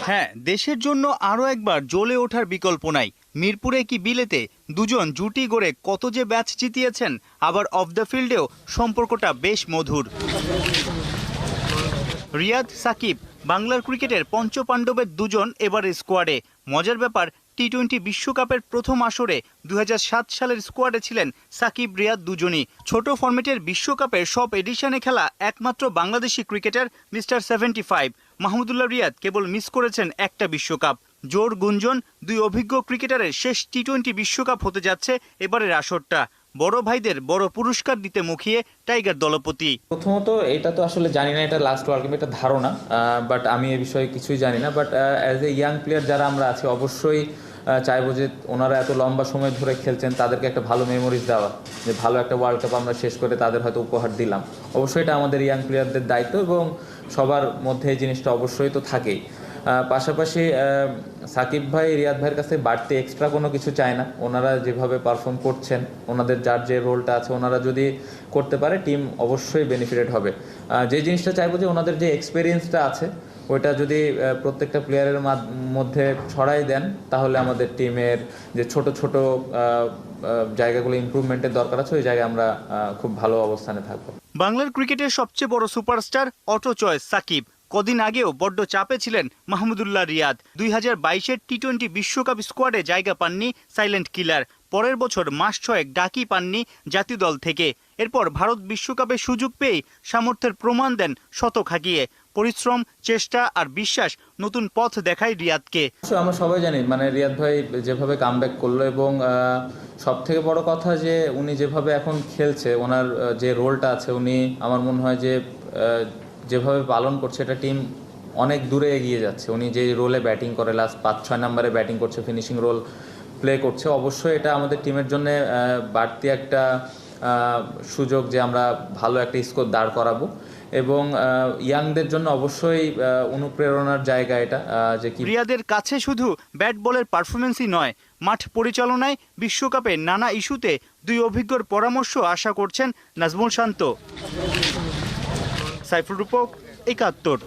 হ্যাঁ, দেশের জন্য আরও একবার জ্বলে ওঠার বিকল্প নাই। মিরপুরে কি বিলেতে দুজন জুটি গড়ে কত যে ম্যাচ জিতিয়েছেন, আবার অফ দ্য ফিল্ডেও সম্পর্কটা বেশ মধুর। রিয়াদ, সাকিব বাংলার ক্রিকেটের পঞ্চপাণ্ডবের দুজন এবারে স্কোয়াডে। মজার ব্যাপার, টি-20 বিশ্বকাপের প্রথম আসরে 2007 সালের স্কোয়াডে ছিলেন সাকিব, রিয়াদ দুজনই। ছোট ফরম্যাটের বিশ্বকাপের সব এডিশনে খেলা একমাত্র বাংলাদেশি ক্রিকেটার মিস্টার 75 মাহমুদুল্লাহ রিয়াদ কেবল মিস করেছেন একটা বিশ্বকাপ। জোর গুঞ্জন, দুই অভিজ্ঞ ক্রিকেটারের শেষ টি-20 বিশ্বকাপ হতে যাচ্ছে এবারের আসরটা। বড় ভাইদের বড় পুরস্কার দিতে মুখিয়ে টাইগার দলপতি। প্রথমত এটা তো আসলে জানি না, এটা লাস্ট ওয়ার্ল্ড কাপ, এটা ধারণা, বাট আমি এ বিষয়ে কিছুই জানি না। But as a young player যারা আমরা আছি, অবশ্যই চাইবো যে ওনারা এত লম্বা সময় ধরে খেলছেন, তাদেরকে একটা ভালো মেমোরিজ দেওয়া, যে ভালো একটা ওয়ার্ল্ড কাপ আমরা শেষ করে তাদের হয়তো উপহার দিলাম। অবশ্যই এটা আমাদের ইয়াং প্লেয়ারদের দায়িত্ব এবং সবার মধ্যে এই জিনিসটা অবশ্যই তো থাকেই। পাশাপাশি সাকিব ভাই, রিয়াদ ভাইয়ের কাছে বাড়তি এক্সট্রা কোনো কিছু চায় না। ওনারা যেভাবে পারফর্ম করছেন, ওনাদের যার যে রোলটা আছে, ওনারা যদি করতে পারে টিম অবশ্যই বেনিফিটেড হবে। যে জিনিসটা চাইবো যে ওনাদের যে এক্সপিরিয়েন্সটা আছে ওইটা যদি প্রত্যেকটা প্লেয়ারের মধ্যে ছড়াই দেন, তাহলে আমাদের টিমের যে ছোট ছোট জায়গাগুলো ইমপ্রুভমেন্টের দরকার আছে, ওই জায়গায় আমরা খুব ভালো অবস্থানে থাকবো। বাংলার ক্রিকেটের সবচেয়ে বড় সুপারস্টার অটো চয়েস সাকিব। কদিন আগেও বড্ড চাপে ছিলেন মাহমুদুল্লাহ রিয়াদ। 2022-এর টি-20 বিশ্বকাপ স্কোয়াডে জায়গা পাননি সাইলেন্ট কিলার। পরের বছর মাস 6 ডাকই পাননি জাতীয় দল থেকে। এরপর ভারত বিশ্বকাপে সুযোগ পেয়ে সামর্থ্যের প্রমাণ দেন শতক হাঁকিয়ে। পরিশ্রম, চেষ্টা আর বিশ্বাস নতুন পথ দেখায় রিয়াদকে। আমরা সবাই জানি মানে রিয়াদ ভাই যেভাবে কামব্যাক করলো, এবং সব থেকে বড় কথা যে উনি যেভাবে এখন খেলছে, ওনার যে রোলটা আছে, উনি আমার মনে হয় যে যেভাবে পালন করছে, এটা টিম অনেক দূরে এগিয়ে যাচ্ছে। উনি যে রোলে ব্যাটিং করে, লাস্ট 5-6 নম্বরে ব্যাটিং করছে, ফিনিশিং রোল প্লে করছে, অবশ্যই এটা আমাদের টিমের জন্য বাড়তি একটা সুযোগ যে আমরা ভালো একটা স্কোর দাঁড় করাবো। এবং ইয়াংদের জন্য অবশ্যই অনুপ্রেরণার জায়গা এটা। যে রিয়াদের কাছে শুধু ব্যাট বলের পারফরমেন্সই নয়, মাঠ পরিচালনায়, বিশ্বকাপে নানা ইস্যুতে দুই অভিজ্ঞর পরামর্শ আশা করছেন নাজমুল শান্ত। সাইফুল রূপক, 71।